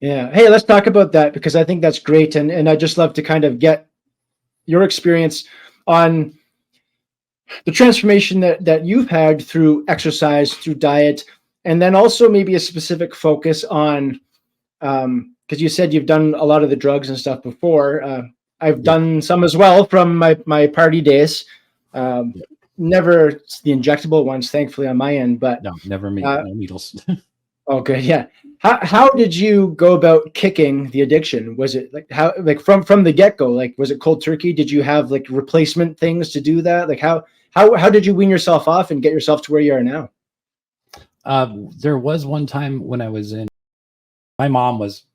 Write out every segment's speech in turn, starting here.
Yeah. Hey, let's talk about that, because I think that's great. And I just love to kind of get your experience on the transformation that you've had through exercise, through diet, and then also maybe a specific focus on, because you said you've done a lot of the drugs and stuff before. I've Yep. done some as well from my party days. Yep. Never the injectable ones, thankfully, on my end, but No, never me, no needles. oh, good. Yeah. How did you go about kicking the addiction? Was it like from the get go? Like, was it cold turkey? Did you have like replacement things to do that? Like how did you wean yourself off and get yourself to where you are now? There was one time when I was in. My mom was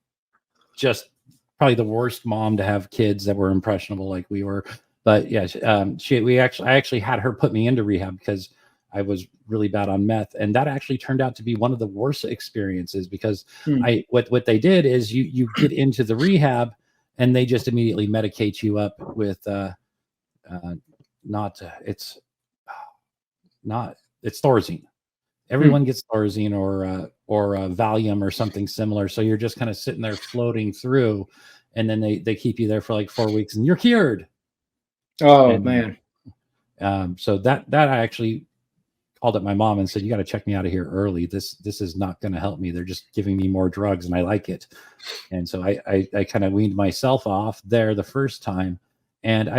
just probably the worst mom to have kids that were impressionable like we were. But yeah, I actually had her put me into rehab because I was really bad on meth, and that actually turned out to be one of the worst experiences because what they did is you get into the rehab and they just immediately medicate you up with it's Thorazine. Everyone gets Thorazine or Valium or something similar. So you're just kind of sitting there floating through, and then they keep you there for like 4 weeks and you're cured. Oh, man. So that I actually called up my mom and said, you got to check me out of here early. This is not going to help me. They're just giving me more drugs and I like it. And so I kind of weaned myself off there the first time. And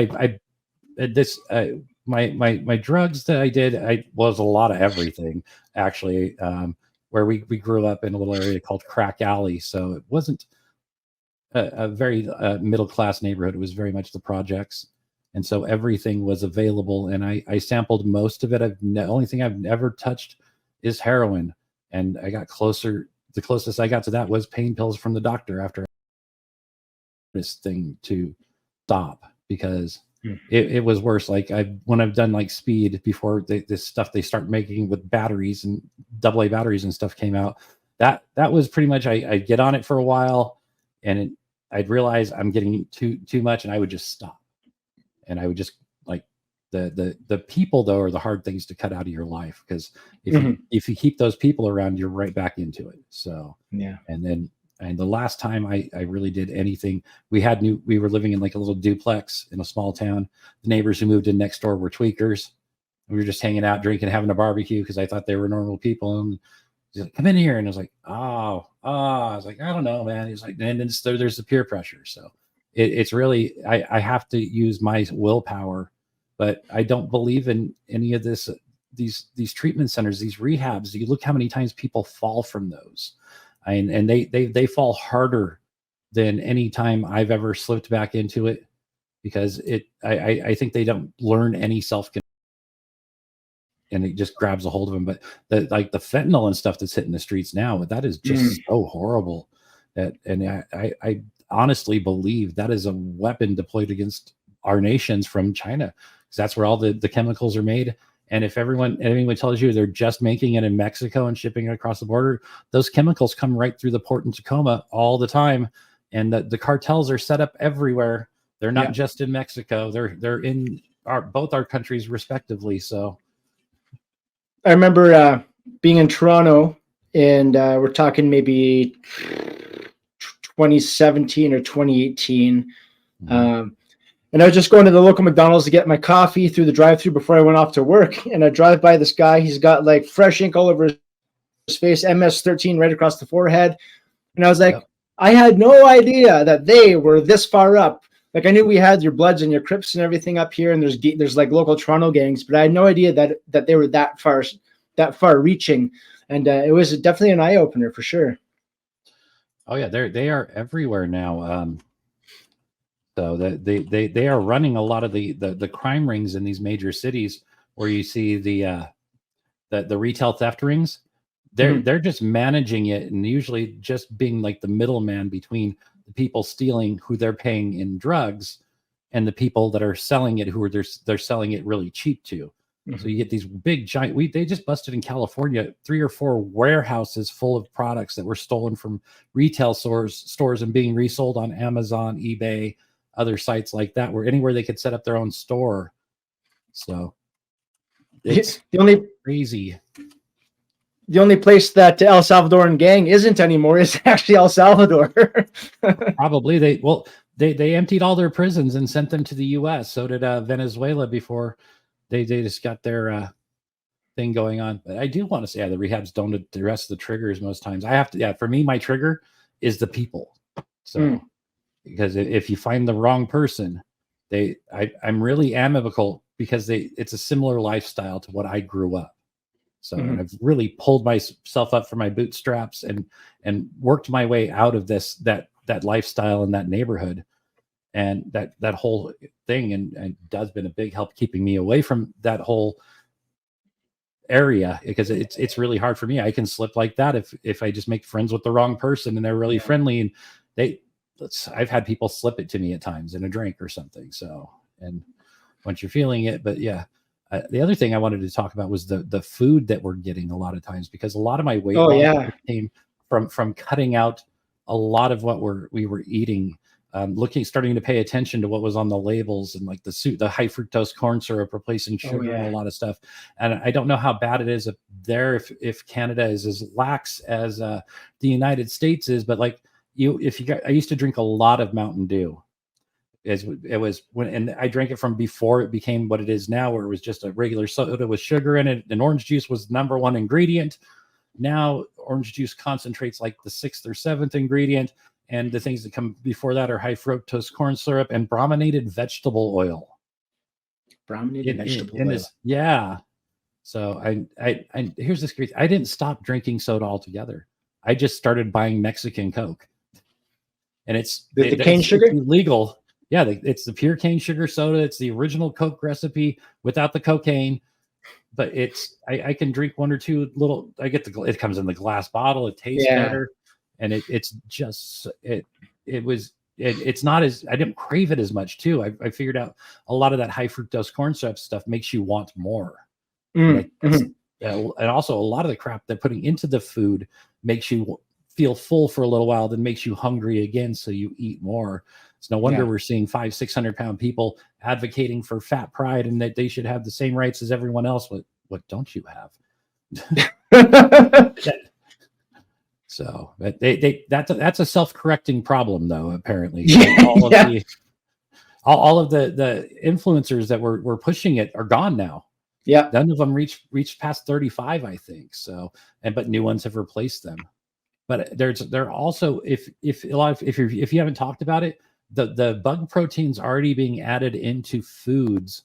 my drugs that I did, I was a lot of everything actually, where we grew up in a little area called Crack Alley. So it wasn't a very middle-class neighborhood. It was very much the projects. And so everything was available, and I sampled most of it. The only thing I've ever touched is heroin, and I got closer. The closest I got to that was pain pills from the doctor after this thing to stop, because it was worse. Like when I've done like speed before this stuff they start making with batteries and AA batteries and stuff came out, that was pretty much I'd get on it for a while, and I'd realize I'm getting too much, and I would just stop. And I would just like the people though are the hard things to cut out of your life, because if you keep those people around, you're right back into it. So yeah. And the last time I really did anything, we were living in like a little duplex in a small town. The neighbors who moved in next door were tweakers. We were just hanging out, drinking, having a barbecue because I thought they were normal people. And he's like, come in here. And I was like, I was like, I don't know, man. He's like, and then there's the peer pressure. So it's really, I have to use my willpower, but I don't believe in any of this, these treatment centers, these rehabs. You look how many times people fall from those. And they fall harder than any time I've ever slipped back into it, because I think they don't learn any self-control, and it just grabs a hold of them. But the fentanyl and stuff that's hitting the streets now, that is just so horrible. And I honestly believe that is a weapon deployed against our nations from China, because that's where all the chemicals are made. And if anyone tells you they're just making it in Mexico and shipping it across the border, those chemicals come right through the port in Tacoma all the time. And the cartels are set up everywhere. They're not just in Mexico. They're in both our countries respectively. So I remember being in Toronto, and we're talking maybe 2017 or 2018. And I was just going to the local McDonald's to get my coffee through the drive-thru before I went off to work. And I drive by this guy. He's got like fresh ink all over his face, MS-13 right across the forehead. And I was like, I had no idea that they were this far up. Like, I knew we had your Bloods and your Crips and everything up here, and there's like local Toronto gangs, but I had no idea that they were that far reaching. And it was definitely an eye opener for sure. Oh yeah, they are everywhere now. So they are running a lot of the crime rings in these major cities, where you see the retail theft rings. They're just managing it, and usually just being like the middleman between the people stealing, who they're paying in drugs, and the people that are selling it, who they're selling it really cheap to. So you get these big giant. They just busted in California 3 or 4 warehouses full of products that were stolen from retail stores and being resold on Amazon, eBay, other sites like that, where anywhere they could set up their own store. So it's crazy. the only place that El Salvadoran gang isn't anymore is actually El Salvador. Probably they emptied all their prisons and sent them to the U.S. So did Venezuela before they just got their thing going on. But I do want to say, the rehabs don't address the triggers most times. I have to, for me, my trigger is the people. So because if you find the wrong person, I'm really amicable because it's a similar lifestyle to what I grew up. So I've really pulled myself up from my bootstraps and worked my way out of that lifestyle in that neighborhood, and that whole thing, and does been a big help keeping me away from that whole area, because it's really hard for me. I can slip like that if I just make friends with the wrong person and they're really friendly, and I've had people slip it to me at times in a drink or something. So, and once you're feeling it, but yeah. The other thing I wanted to talk about was the food that we're getting a lot of times, because a lot of my weight loss came from cutting out a lot of what we were eating, starting to pay attention to what was on the labels, and like the high fructose corn syrup replacing sugar and a lot of stuff. And I don't know how bad it is up there if Canada is as lax as the United States is, but like I used to drink a lot of Mountain Dew. It was and I drank it from before it became what it is now, where it was just a regular soda with sugar in it, and orange juice was the number one ingredient. Now orange juice concentrates like the 6th or 7th ingredient, and the things that come before that are high fructose corn syrup and brominated vegetable oil. Vegetable oil. Yeah. So I here's this great. I didn't stop drinking soda altogether. I just started buying Mexican Coke, and it's cane sugar. It's illegal. Yeah, it's the pure cane sugar soda. It's the original Coke recipe without the cocaine, but I can drink one or two little. It comes in the glass bottle. It tastes better, and it's not as, I didn't crave it as much too. I figured out a lot of that high fructose corn syrup stuff makes you want more, and also a lot of the crap they're putting into the food makes you feel full for a little while, then makes you hungry again, so you eat more. It's no wonder we're seeing 500-600 pound people advocating for fat pride and that they should have the same rights as everyone else. What don't you have? So that's a self-correcting problem, though. Apparently, all of the influencers that were pushing it are gone now. Yeah, none of them reached past 35, I think. So, but new ones have replaced them. But there also, if you haven't talked about it, the bug protein's already being added into foods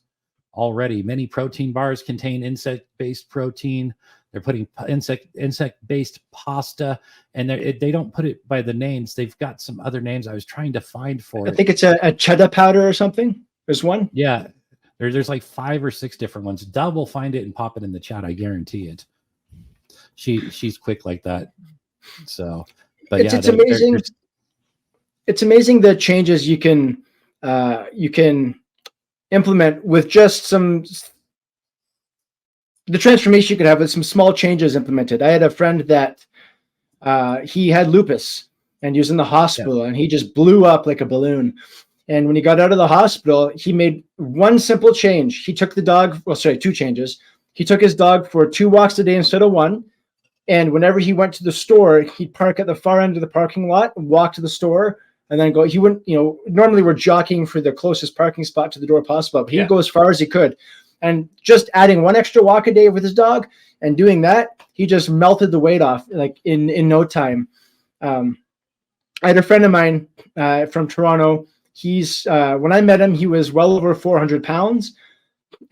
already. Many protein bars contain insect-based protein. They're putting insect-based pasta, and they don't put it by the names. They've got some other names I was trying to find for it. I think it's a cheddar powder or something. There's one. Yeah, there's like 5 or 6 different ones. Dub will find it and pop it in the chat. I guarantee it. She's quick like that. So, but it's amazing. It's amazing the changes you can implement with just the transformation you could have with some small changes implemented. I had a friend that he had lupus and he was in the hospital and he just blew up like a balloon. And when he got out of the hospital, he made one simple change. He took the dog, 2 changes. He took his dog for 2 walks a day instead of 1. And whenever he went to the store, he'd park at the far end of the parking lot, walk to the store, and then go. He wouldn't, normally we're jockeying for the closest parking spot to the door possible, but he'd go as far as he could. And just adding 1 extra walk a day with his dog and doing that, he just melted the weight off like in no time. I had a friend of mine from Toronto. He's when I met him, he was well over 400 pounds.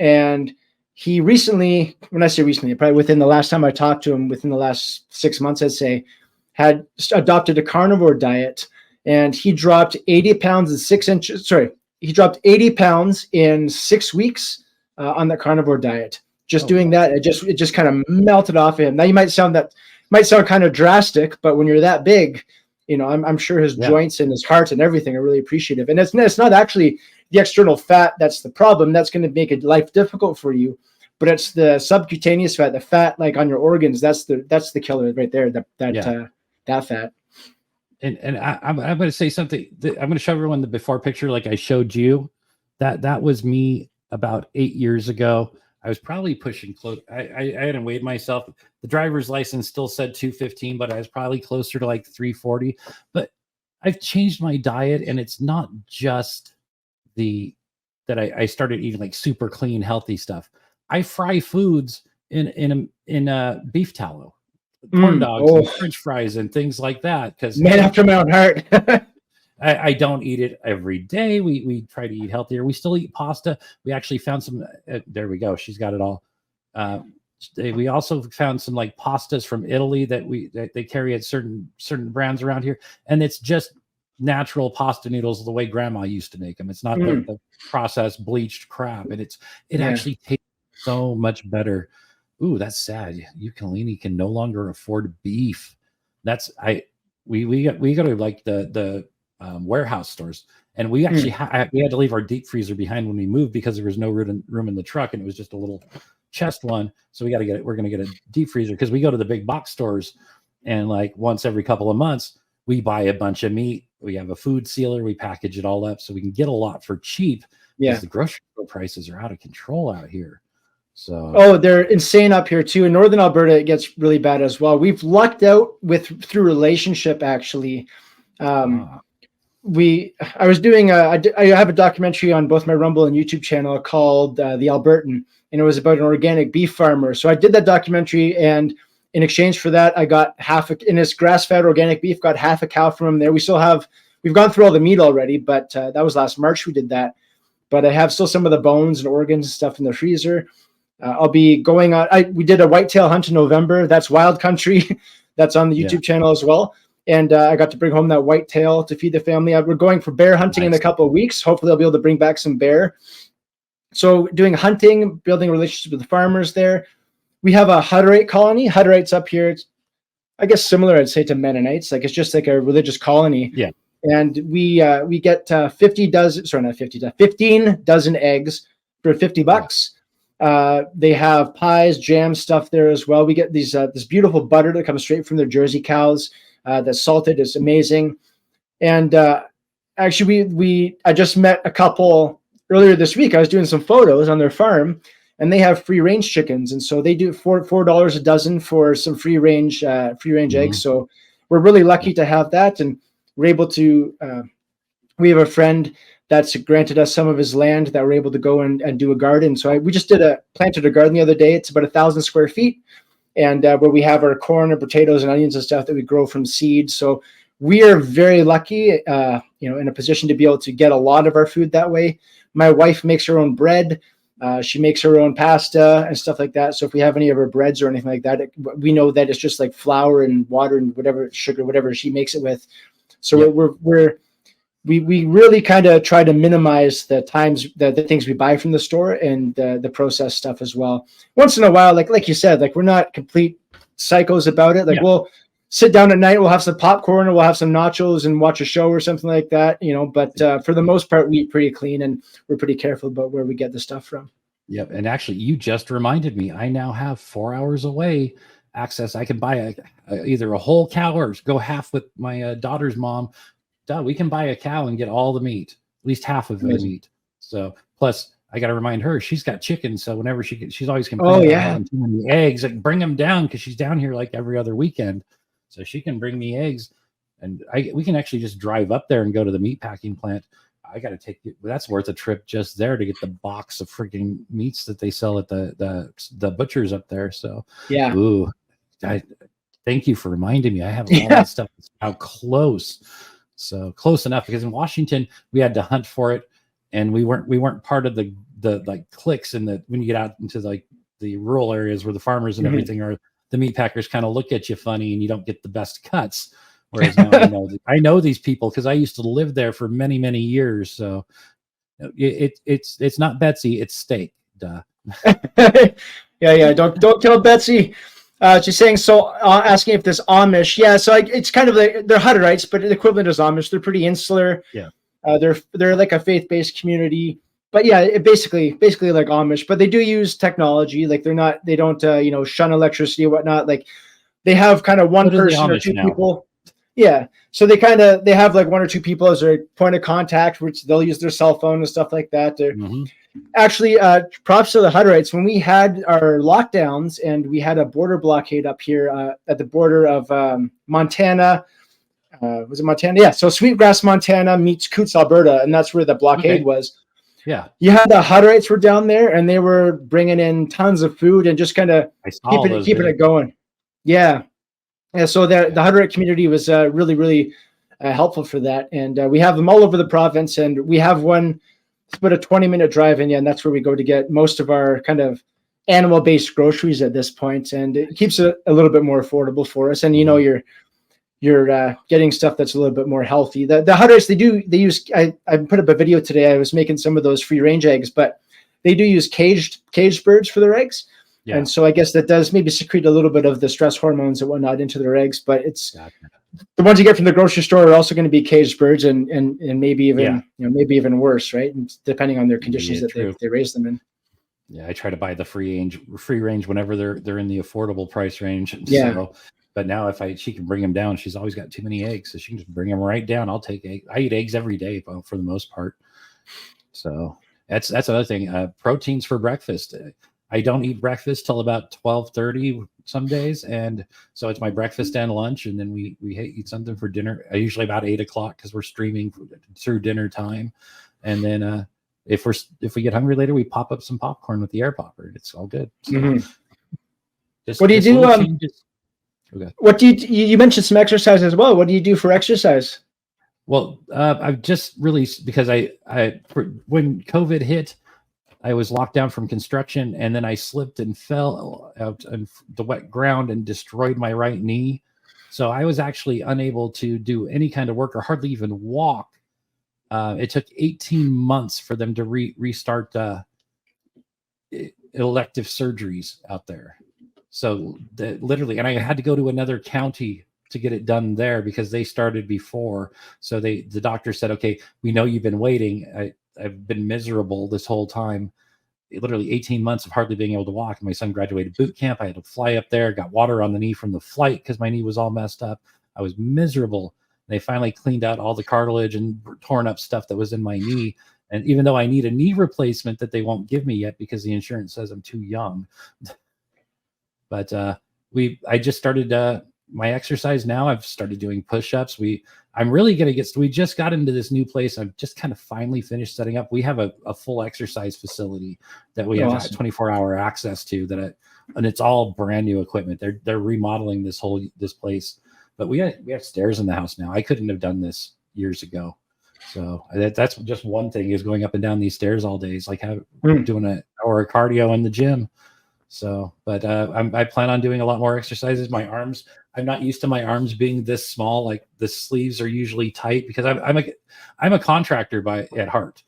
And he recently, when I say recently, probably within the last time I talked to him, within the last 6 months, I'd say, had adopted a carnivore diet, and he dropped 80 pounds in 6 inches. Sorry, he dropped 80 pounds in 6 weeks on the carnivore diet. Just doing that, it just kind of melted off him. Now you might sound kind of drastic, but when you're that big, I'm sure his joints and his heart and everything are really appreciative. And it's not actually the external fat that's the problem. That's going to make life difficult for you. But it's the subcutaneous fat, the fat like on your organs. That's the killer right there. That fat. And I'm going to say something. I'm going to show everyone the before picture, like I showed you. That was me about 8 years ago. I was probably pushing close. I hadn't weighed myself. The driver's license still said 215, but I was probably closer to like 340. But I've changed my diet, and it's not just that I started eating like super clean, healthy stuff. I fry foods in beef tallow, corn dogs, and French fries, and things like that. Because man after my own heart. I don't eat it every day. We try to eat healthier. We still eat pasta. We actually found some. There we go. She's got it all. We also found some like pastas from Italy that they carry at certain brands around here, and it's just natural pasta noodles the way Grandma used to make them. It's not the processed bleached crap, and it actually tastes so much better. Ooh, that's sad. Ukulele can no longer afford beef. We got to like the warehouse stores, and we actually we had to leave our deep freezer behind when we moved because there was no room in the truck, and it was just a little chest one. So we're going to get a deep freezer because we go to the big box stores, and like once every couple of months we buy a bunch of meat. We have a food sealer. We package it all up so we can get a lot for cheap. Because the grocery store prices are out of control out here. So they're insane up here too. In northern Alberta, it gets really bad as well. We've lucked out through relationship actually. I was doing I have a documentary on both my Rumble and YouTube channel called The Albertan, and it was about an organic beef farmer. So I did that documentary, and in exchange for that, I got in this grass-fed organic beef, got half a cow from him there. We've gone through all the meat already, but that was last March we did that. But I have still some of the bones and organs and stuff in the freezer. I'll be going on. We did a whitetail hunt in November. That's wild country. That's on the YouTube channel as well. And I got to bring home that whitetail to feed the family. We're going for bear hunting in a couple of weeks. Hopefully I'll be able to bring back some bear. So doing hunting, building relationships with the farmers there. We have a Hutterite colony. Hutterites up here, it's, I guess, similar, I'd say, to Mennonites. Like, it's just like a religious colony. Yeah. And we get 15 dozen eggs for $50. They have pies, jam stuff there as well. We get this beautiful butter that comes straight from their Jersey cows. That's salted. It's amazing. And actually, I just met a couple earlier this week. I was doing some photos on their farm, and they have free range chickens. And so they do $4 a dozen for some free range eggs. So we're really lucky to have that. And we're able to, we have a friend that's granted us some of his land that we're able to go and do a garden. So we just planted a garden the other day. It's about 1,000 square feet. And where we have our corn and potatoes and onions and stuff that we grow from seed. So we are very lucky, in a position to be able to get a lot of our food that way. My wife makes her own bread. She makes her own pasta and stuff like that. So if we have any of her breads or anything like that, we know that it's just like flour and water and whatever, sugar, whatever she makes it with. So we really kind of try to minimize the times, the things we buy from the store and the processed stuff as well. Once in a while, like you said, like we're not complete psychos about it. Like we'll sit down at night, we'll have some popcorn or we'll have some nachos and watch a show or something like that, but for the most part, we eat pretty clean and we're pretty careful about where we get the stuff from. Yep. And actually, you just reminded me, I now have 4 hours away access. I can buy either a whole cow or go half with my daughter's mom. We can buy a cow and get all the meat, at least half of the meat. So plus I got to remind her, she's got chickens. So whenever she's always complaining about having too many eggs, like bring them down. Cause she's down here like every other weekend. So she can bring me eggs and we can actually just drive up there and go to the meat packing plant. I got to take it. That's worth a trip just there to get the box of freaking meats that they sell at the butchers up there. So yeah. Ooh, thank you for reminding me. I have all that stuff out close. So close enough because in Washington we had to hunt for it, and we weren't part of the like cliques and when you get out into like the rural areas where the farmers and everything are, the meat packers kind of look at you funny and you don't get the best cuts. Whereas now I know these people because I used to live there for many, many years. So it's not Betsy, it's steak. Duh. yeah. Don't tell Betsy. She's saying, asking if there's Amish. Yeah, so it's kind of they're Hutterites, but the equivalent is Amish. They're pretty insular. Yeah. They're like a faith-based community. But yeah, it basically like Amish, but they do use technology. Like they don't shun electricity or whatnot. Like they have kind of one person or two people. Yeah. So they have like one or two people as their point of contact, which they'll use their cell phone and stuff like that. Actually, props to the Hutterites. When we had our lockdowns and we had a border blockade up here at the border of Montana, was it Montana? Yeah. So Sweetgrass, Montana meets Coots, Alberta, and that's where the blockade was. Yeah. You had the Hutterites were down there, and they were bringing in tons of food and just kind of keeping it going. Yeah. Yeah. So the Hutterite community was really, really helpful for that. And we have them all over the province, and we have one. It's about a 20-minute drive in, and that's where we go to get most of our kind of animal-based groceries at this point, and it keeps it a little bit more affordable for us. And you're getting stuff that's a little bit more healthy. The Hutterites, they use. I put up a video today. I was making some of those free-range eggs, but they do use caged birds for their eggs. Yeah. And so I guess that does maybe secrete a little bit of the stress hormones and whatnot into their eggs, but it's the ones you get from the grocery store are also going to be caged birds and maybe even maybe even worse, right? And depending on their conditions that they raise them in. Yeah, I try to buy the free range whenever they're in the affordable price range. Yeah. So, but now she can bring them down. She's always got too many eggs, so she can just bring them right down. I'll take eggs. I eat eggs every day for the most part. So that's another thing. Proteins for breakfast. I don't eat breakfast till about 12:30 some days, and so it's my breakfast and lunch, and then we eat something for dinner. Usually about 8 o'clock because we're streaming through dinner time, and then if we get hungry later, we pop up some popcorn with the air popper. It's all good. So what do you do? What do you mentioned some exercise as well? What do you do for exercise? Well, I've just really, because when COVID hit, I was locked down from construction, and then I slipped and fell out on the wet ground and destroyed my right knee. So I was actually unable to do any kind of work or hardly even walk. It took 18 months for them to restart elective surgeries out there. So literally, and I had to go to another county to get it done there because they started before. So the doctor said, okay, we know you've been waiting. I've been miserable this whole time. Literally 18 months of hardly being able to walk. My son graduated boot camp. I had to fly up there, got water on the knee from the flight because my knee was all messed up. I was miserable. They finally cleaned out all the cartilage and torn up stuff that was in my knee. And even though I need a knee replacement that they won't give me yet because the insurance says I'm too young. But I just started my exercise now. I've started doing push-ups. I'm really going to we just got into this new place. I've just kind of finally finished setting up. We have a full exercise facility that we have 24-hour access to and it's all brand new equipment. They're remodeling this place, but we have stairs in the house now. I couldn't have done this years ago. So that's just one thing, is going up and down these stairs all day. It's like doing an hour of cardio in the gym. So, but I plan on doing a lot more exercises. My arms, I'm not used to my arms being this small. Like the sleeves are usually tight because I'm a contractor at heart.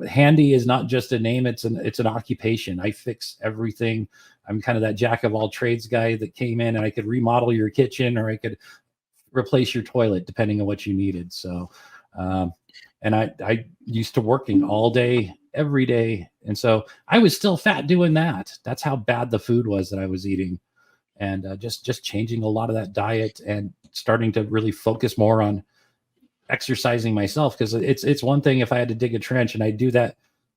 Handy is not just a name; it's an occupation. I fix everything. I'm kind of that jack of all trades guy that came in, and I could remodel your kitchen or I could replace your toilet depending on what you needed. So, and I used to working all day, every day. And so I was still fat doing that. That's how bad the food was that I was eating. And just changing a lot of that diet and starting to really focus more on exercising myself. Because it's one thing if I had to dig a trench, and I do that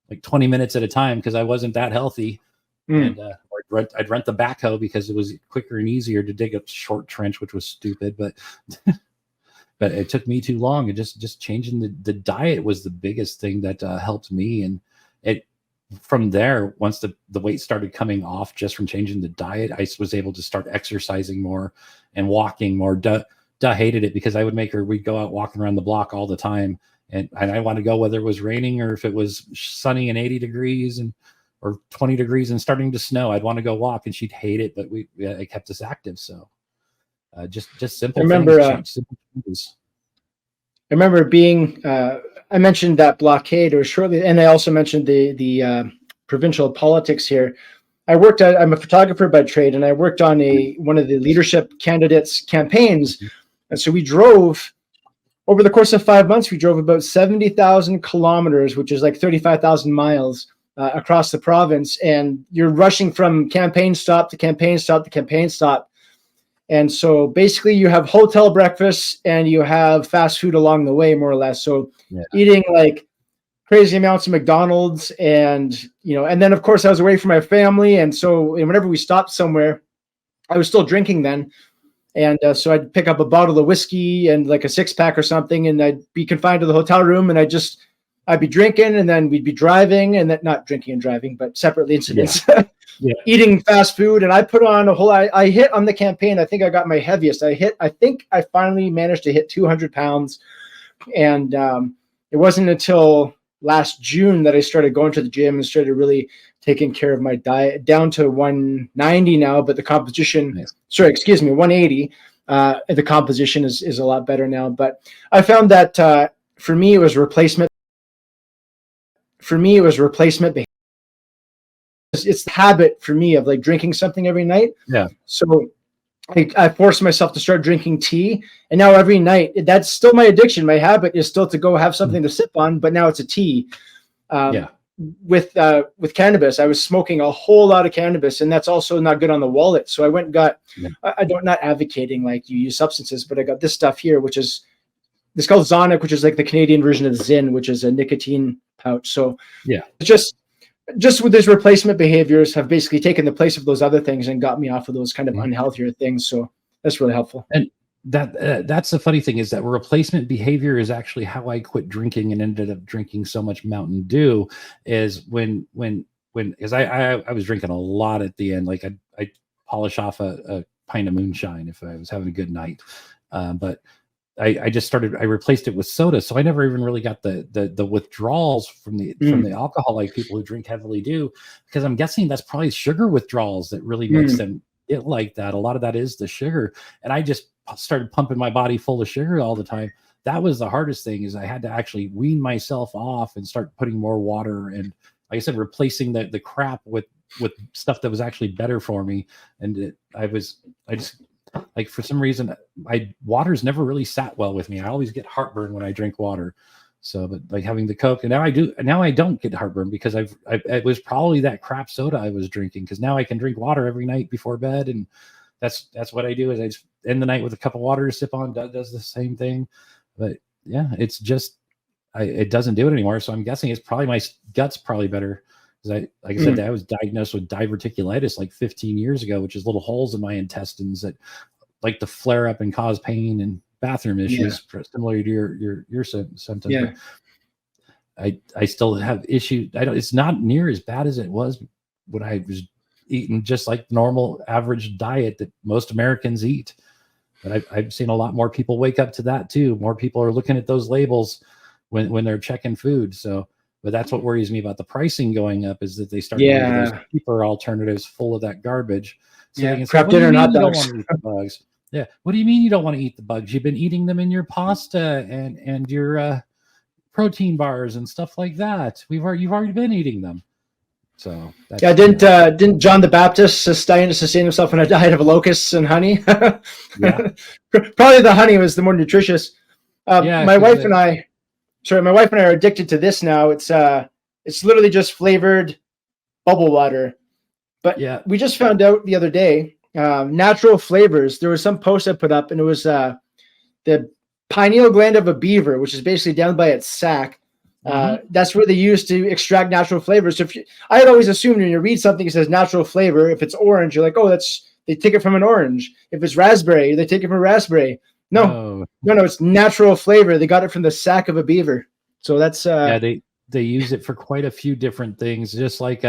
like 20 minutes at a time because I wasn't that healthy. And I'd rent the backhoe because it was quicker and easier to dig a short trench, which was stupid. But but it took me too long. And just changing the diet was the biggest thing that helped me. And from there, once the weight started coming off just from changing the diet, I was able to start exercising more and walking more. Duh hated it because we'd go out walking around the block all the time. And I wanted to go whether it was raining or if it was sunny and 80 degrees or 20 degrees and starting to snow. I'd want to go walk and she'd hate it, but it kept us active. So just simple things. I remember being, I mentioned that blockade or shortly, and I also mentioned the provincial politics here. I'm a photographer by trade, and I worked on one of the leadership candidates' campaigns. And so we drove, over the course of 5 months, we drove about 70,000 kilometers, which is like 35,000 miles across the province. And you're rushing from campaign stop to campaign stop to campaign stop. And so basically you have hotel breakfast and you have fast food along the way, more or less. So eating like crazy amounts of McDonald's, and and then of course I was away from my family, and so whenever we stopped somewhere, I was still drinking then, and so I'd pick up a bottle of whiskey and like a 6-pack or something, and I'd be confined to the hotel room, and I'd be drinking, and then we'd be driving, and then not drinking and driving, but separately incidents. Yeah. Eating fast food, and I put on a whole. I hit on the campaign. I think I got my heaviest. I think I finally managed to hit 200 pounds, and it wasn't until last June that I started going to the gym and started really taking care of my diet, down to 190 now, but the composition, Nice. sorry, excuse me, 180. The composition is a lot better now, but I found that for me, it was replacement. For me, it was replacement behavior. It's the habit for me of like drinking something every night. Yeah. So I forced myself to start drinking tea, and now every night, that's still my addiction. My habit is still to go have something to sip on, but now it's a tea. With cannabis, I was smoking a whole lot of cannabis, and that's also not good on the wallet. So I went and got, not advocating like you use substances, but I got this stuff here, which is, it's called Zonic, which is like the Canadian version of Zyn, which is a nicotine pouch. So just with these replacement behaviors have basically taken the place of those other things and got me off of those kind of unhealthier things. So that's really helpful. And that's the funny thing, is that replacement behavior is actually how I quit drinking and ended up drinking so much Mountain Dew. Is when because I was drinking a lot at the end. Like I polish off a pint of moonshine if I was having a good night, but I replaced it with soda, so I never even really got the withdrawals from the alcohol like people who drink heavily do, because I'm guessing that's probably sugar withdrawals that really makes them get like that. A lot of that is the sugar, and I just started pumping my body full of sugar all the time. That was the hardest thing, is I had to actually wean myself off and start putting more water and, like I said, replacing the crap with stuff that was actually better for me. And I just like, for some reason, water's never really sat well with me. I always get heartburn when I drink water. So, but like having the Coke, and now I don't get heartburn because it was probably that crap soda I was drinking, because now I can drink water every night before bed, and that's what I do. Is I just end the night with a cup of water to sip on. Does the same thing, but yeah, it's just it doesn't do it anymore. So I'm guessing it's probably my gut's probably better. Like I said, I was diagnosed with diverticulitis like 15 years ago, which is little holes in my intestines that like to flare up and cause pain and bathroom issues, similar to your symptoms. Yeah. I still have issues. It's not near as bad as it was when I was eating just like normal average diet that most Americans eat. But I've seen a lot more people wake up to that too. More people are looking at those labels when they're checking food. So, but that's what worries me about the pricing going up, is that they start going to those cheaper alternatives full of that garbage. So crap dinner, not dogs. Bugs. Yeah. What do you mean you don't want to eat the bugs? You've been eating them in your pasta and your protein bars and stuff like that. You've already been eating them. So didn't John the Baptist sustain himself on a diet of locusts and honey? Yeah. Probably the honey was the more nutritious. My wife and I are addicted to this now. It's literally just flavored bubble water. But we just found out the other day, natural flavors. There was some post I put up, and it was the pineal gland of a beaver, which is basically down by its sac. That's where they use to extract natural flavors. So I had always assumed when you read something that says natural flavor, if it's orange, you're like, oh, they take it from an orange. If it's raspberry, they take it from a raspberry. No, it's natural flavor. They got it from the sac of a beaver. So that's they use it for quite a few different things. Just like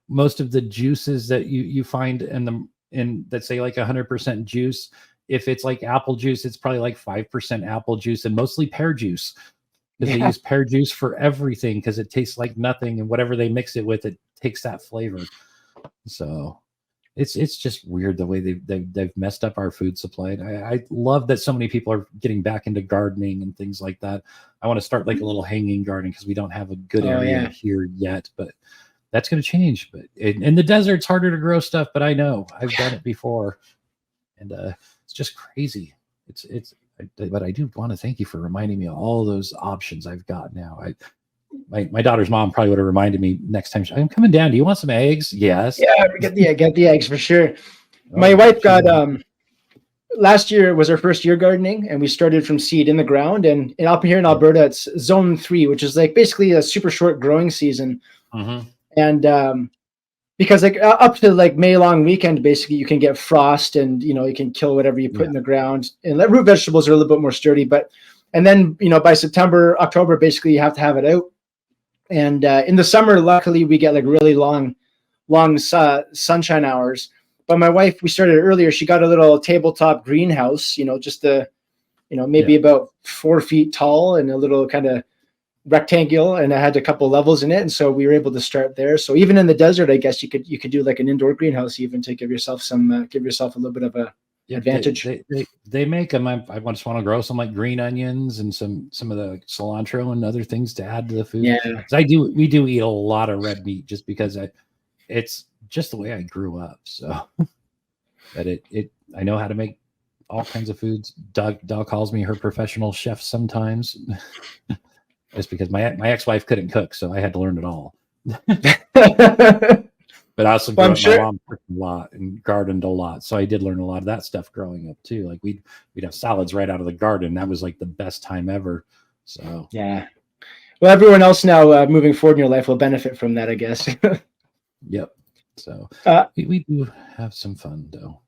most of the juices that you find in let's say like 100% juice. If it's like apple juice, it's probably like 5% apple juice, and mostly pear juice. Because they use pear juice for everything, because it tastes like nothing, and whatever they mix it with, it takes that flavor. So it's just weird the way they've messed up our food supply. I love that so many people are getting back into gardening and things like that. I want to start like a little hanging garden, because we don't have a good area here yet, but that's going to change. But in the desert, it's harder to grow stuff, but I know I've done it before, and it's just crazy. But I do want to thank you for reminding me of all those options I've got now. My daughter's mom probably would have reminded me next time. I'm coming down. Do you want some eggs? Yes. Yeah, get the eggs for sure. My wife got last year was our first year gardening, and we started from seed in the ground. And up here in Alberta, it's zone 3, which is like basically a super short growing season. And because like up to like May long weekend, basically you can get frost, and you can kill whatever you put in the ground. And root vegetables are a little bit more sturdy, and then by September, October, basically you have to have it out. And in the summer, luckily we get like really long sunshine hours. But my wife, we started earlier. She got a little tabletop greenhouse, just maybe about 4 feet tall and a little kind of rectangle, and it had a couple levels in it. And so we were able to start there. So even in the desert, I guess you could do like an indoor greenhouse even to give yourself a little bit of a advantage. They make them. I just want to grow some like green onions and some of the cilantro and other things to add to the food. Yeah, we do eat a lot of red meat just because it's just the way I grew up. So that I know how to make all kinds of foods. Doug calls me her professional chef sometimes, just because my ex-wife couldn't cook, so I had to learn it all. But I also grew up, my mom cooked a lot and gardened a lot, so I did learn a lot of that stuff growing up too. Like we'd have salads right out of the garden. That was like the best time ever. So yeah. Well, everyone else now moving forward in your life will benefit from that, I guess. Yep. So we do have some fun though.